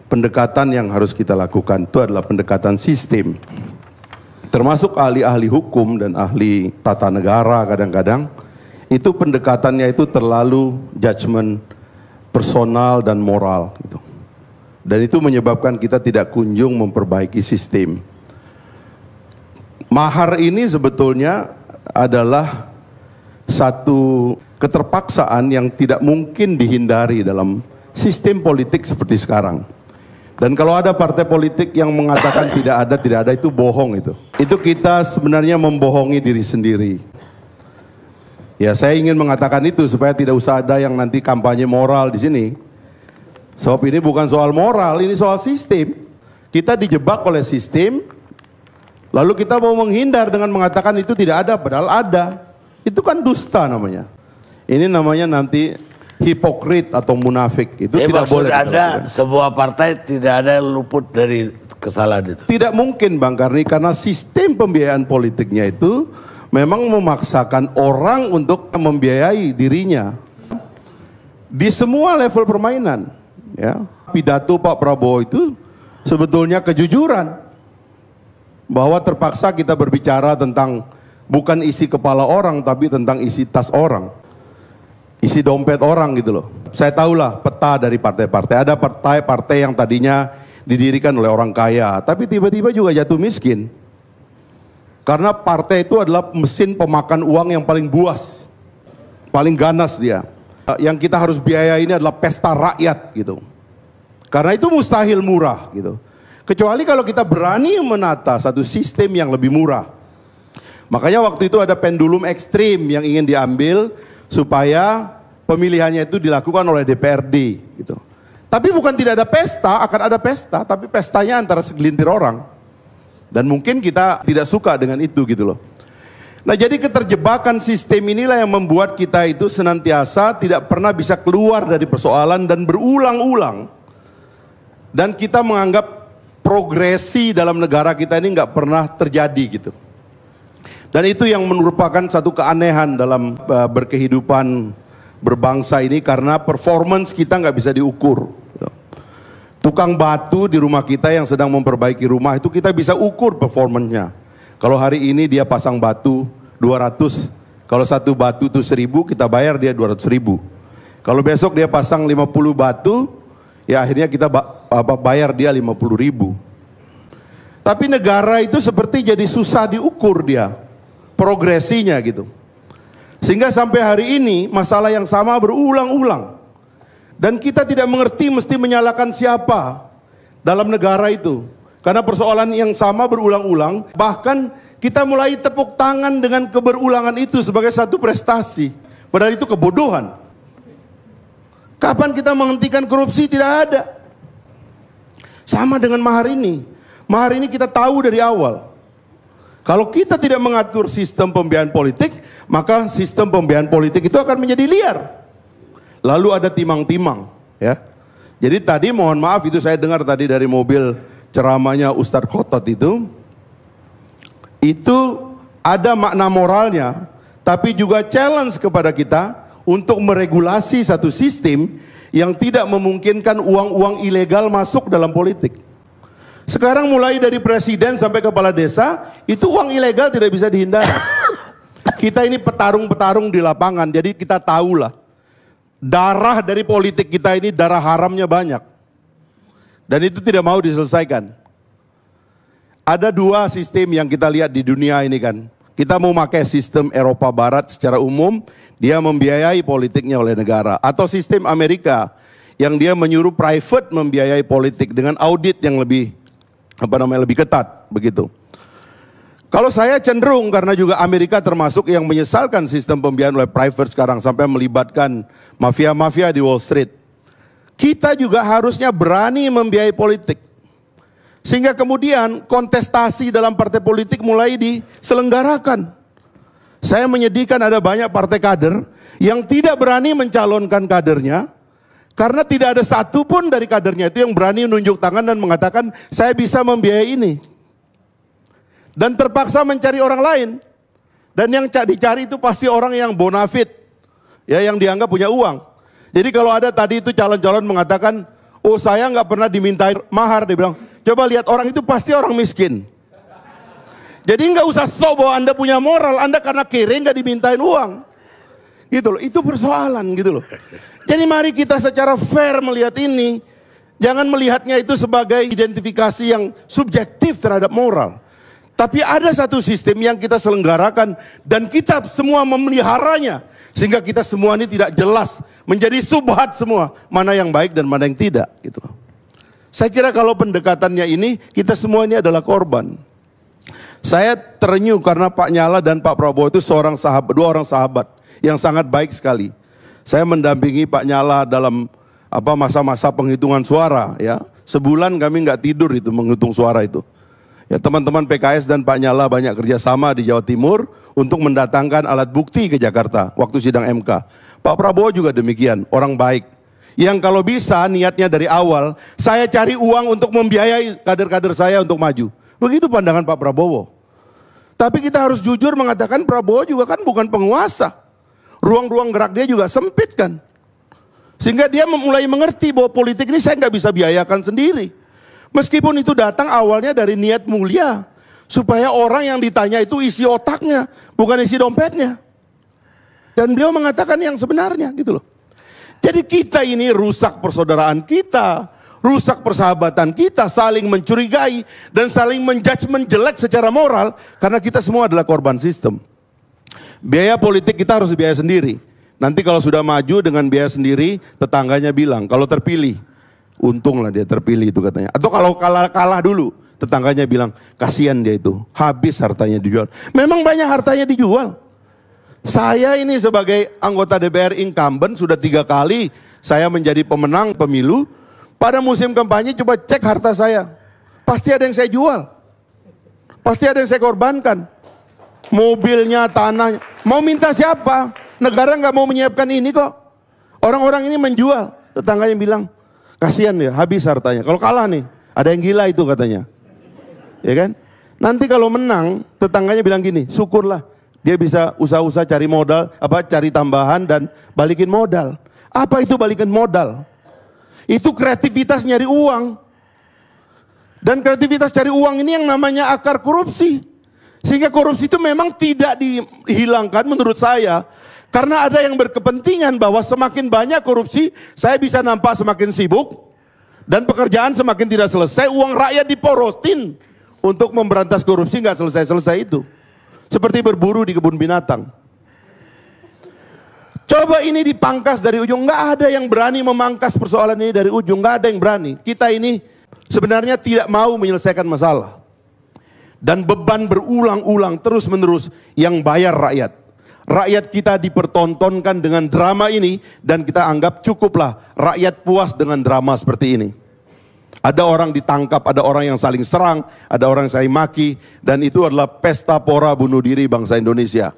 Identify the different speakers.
Speaker 1: pendekatan yang harus kita lakukan itu adalah pendekatan sistem. Termasuk ahli-ahli hukum dan ahli tata negara kadang-kadang itu pendekatannya itu terlalu judgement personal dan moral gitu. Dan itu menyebabkan kita tidak kunjung memperbaiki sistem. Mahar ini sebetulnya adalah satu keterpaksaan yang tidak mungkin dihindari dalam sistem politik seperti sekarang. Dan kalau ada partai politik yang mengatakan tidak ada itu bohong itu. Itu kita sebenarnya membohongi diri sendiri. Ya, saya ingin mengatakan itu supaya tidak usah ada yang nanti kampanye moral di sini. Sebab ini bukan soal moral, ini soal sistem. Kita dijebak oleh sistem, lalu kita mau menghindar dengan mengatakan itu tidak ada, padahal ada. Itu kan dusta namanya. Ini namanya nanti hipokrit atau munafik. Itu tidak boleh.
Speaker 2: Anda sebuah partai tidak ada yang luput dari kesalahan itu.
Speaker 1: Tidak mungkin Bang Karni, karena sistem pembiayaan politiknya itu memang memaksakan orang untuk membiayai dirinya di semua level permainan. Ya, pidato Pak Prabowo itu sebetulnya kejujuran bahwa terpaksa kita berbicara tentang bukan isi kepala orang tapi tentang isi tas orang. Isi dompet orang gitu loh. Saya tahulah peta dari partai-partai. Ada partai-partai yang tadinya didirikan oleh orang kaya, tapi tiba-tiba juga jatuh miskin. Karena partai itu adalah mesin pemakan uang yang paling buas, paling ganas dia. Yang kita harus biaya ini adalah pesta rakyat gitu. Karena itu mustahil murah gitu. Kecuali kalau kita berani menata satu sistem yang lebih murah. Makanya waktu itu ada pendulum ekstrim yang ingin diambil supaya pemilihannya itu dilakukan oleh DPRD gitu. Tapi bukan tidak ada pesta, akan ada pesta, tapi pestanya antara segelintir orang. Dan mungkin kita tidak suka dengan itu gitu loh. Nah, jadi keterjebakan sistem inilah yang membuat kita itu senantiasa tidak pernah bisa keluar dari persoalan dan berulang-ulang. Dan kita menganggap progresi dalam negara kita ini nggak pernah terjadi gitu. Dan itu yang merupakan satu keanehan dalam berkehidupan berbangsa ini, karena performance kita nggak bisa diukur. Tukang batu di rumah kita yang sedang memperbaiki rumah itu kita bisa ukur performanya. Kalau hari ini dia pasang batu 200, kalau satu batu itu 1000, kita bayar dia 200.000. Kalau besok dia pasang 50 batu, ya akhirnya kita bayar dia 50.000. Tapi negara itu seperti jadi susah diukur dia progresinya gitu. Sehingga sampai hari ini masalah yang sama berulang-ulang. Dan kita tidak mengerti mesti menyalahkan siapa dalam negara itu. Karena persoalan yang sama berulang-ulang, bahkan kita mulai tepuk tangan dengan keberulangan itu sebagai satu prestasi. Padahal itu kebodohan. Kapan kita menghentikan korupsi? Tidak ada. Sama dengan mahar ini. Mahar ini kita tahu dari awal. Kalau kita tidak mengatur sistem pembiayaan politik, maka sistem pembiayaan politik itu akan menjadi liar. Lalu ada timang-timang, ya. Jadi tadi mohon maaf itu saya dengar tadi dari mobil ceramahnya Ustadz Khotot itu ada makna moralnya, tapi juga challenge kepada kita untuk meregulasi satu sistem yang tidak memungkinkan uang-uang ilegal masuk dalam politik. Sekarang mulai dari presiden sampai kepala desa, itu uang ilegal tidak bisa dihindari. Kita ini petarung-petarung di lapangan, jadi kita tahulah. Darah dari politik kita ini darah haramnya banyak. Dan itu tidak mau diselesaikan. Ada dua sistem yang kita lihat di dunia ini kan. Kita mau pakai sistem Eropa Barat secara umum, dia membiayai politiknya oleh negara. Atau sistem Amerika, yang dia menyuruh private membiayai politik dengan audit yang lebih lebih ketat begitu. Kalau saya cenderung, karena juga Amerika termasuk yang menyesalkan sistem pembiayaan oleh private sekarang sampai melibatkan mafia-mafia di Wall Street. Kita juga harusnya berani membiayai politik. Sehingga kemudian kontestasi dalam partai politik mulai diselenggarakan. Saya menyedihkan ada banyak partai kader yang tidak berani mencalonkan kadernya. Karena tidak ada satu pun dari kadernya itu yang berani menunjuk tangan dan mengatakan saya bisa membiayai ini. Dan terpaksa mencari orang lain. Dan yang dicari itu pasti orang yang bonafit. Ya, yang dianggap punya uang. Jadi kalau ada tadi itu calon-calon mengatakan, Oh saya nggak pernah dimintain mahar, dia bilang. Coba lihat orang itu pasti orang miskin. Jadi nggak usah sok bahwa Anda punya moral, Anda karena kere nggak dimintain uang. Gitu loh, itu persoalan gitu loh. Jadi mari kita secara fair melihat ini. Jangan melihatnya itu sebagai identifikasi yang subjektif terhadap moral. Tapi ada satu sistem yang kita selenggarakan dan kita semua memeliharanya. Sehingga kita semua ini tidak jelas, menjadi subhat semua. Mana yang baik dan mana yang tidak. Gitu. Saya kira kalau pendekatannya ini, kita semua ini adalah korban. Saya terenyuh karena Pak Nyala dan Pak Prabowo itu dua orang sahabat yang sangat baik sekali. Saya mendampingi Pak Nyala dalam masa-masa penghitungan suara, ya. Sebulan kami nggak tidur itu menghitung suara itu. Ya, teman-teman PKS dan Pak Nyala banyak kerjasama di Jawa Timur untuk mendatangkan alat bukti ke Jakarta waktu sidang MK. Pak Prabowo juga demikian, orang baik. Yang kalau bisa niatnya dari awal, saya cari uang untuk membiayai kader-kader saya untuk maju. Begitu pandangan Pak Prabowo. Tapi kita harus jujur mengatakan Prabowo juga kan bukan penguasa. Ruang-ruang gerak dia juga sempit kan. Sehingga dia mulai mengerti bahwa politik ini saya nggak bisa biayakan sendiri. Meskipun itu datang awalnya dari niat mulia. Supaya orang yang ditanya itu isi otaknya, bukan isi dompetnya. Dan beliau mengatakan yang sebenarnya gitu loh. Jadi kita ini rusak persaudaraan kita, rusak persahabatan kita, saling mencurigai dan saling menjudgment jelek secara moral. Karena kita semua adalah korban sistem. Biaya politik kita harus biaya sendiri. Nanti kalau sudah maju dengan biaya sendiri, tetangganya bilang, kalau terpilih, untunglah dia terpilih itu katanya. Atau kalau kalah dulu, tetangganya bilang, kasihan dia itu, habis hartanya dijual. Memang banyak hartanya dijual. Saya ini sebagai anggota DPR incumbent, sudah 3 kali saya menjadi pemenang pemilu. Pada musim kampanye coba cek harta saya. Pasti ada yang saya jual. Pasti ada yang saya korbankan. Mobilnya, tanahnya. Mau minta siapa? Negara nggak mau menyiapkan ini kok. Orang-orang ini menjual. Tetangganya bilang, kasihan ya, habis hartanya. Kalau kalah nih, ada yang gila itu katanya. Ya kan? Nanti kalau menang, tetangganya bilang gini, syukurlah dia bisa usaha-usaha cari modal, cari tambahan dan balikin modal. Apa itu balikin modal? Itu kreativitas nyari uang. Dan kreativitas cari uang ini yang namanya akar korupsi. Sehingga korupsi itu memang tidak dihilangkan menurut saya. Karena ada yang berkepentingan bahwa semakin banyak korupsi, saya bisa nampak semakin sibuk. Dan pekerjaan semakin tidak selesai, uang rakyat diporotin. Untuk memberantas korupsi nggak selesai-selesai itu. Seperti berburu di kebun binatang. Coba ini dipangkas dari ujung, nggak ada yang berani memangkas persoalan ini dari ujung, nggak ada yang berani. Kita ini sebenarnya tidak mau menyelesaikan masalah. Dan beban berulang-ulang terus-menerus yang bayar rakyat. Rakyat kita dipertontonkan dengan drama ini dan kita anggap cukuplah rakyat puas dengan drama seperti ini. Ada orang ditangkap, ada orang yang saling serang, ada orang yang saling maki, dan itu adalah pesta pora bunuh diri bangsa Indonesia.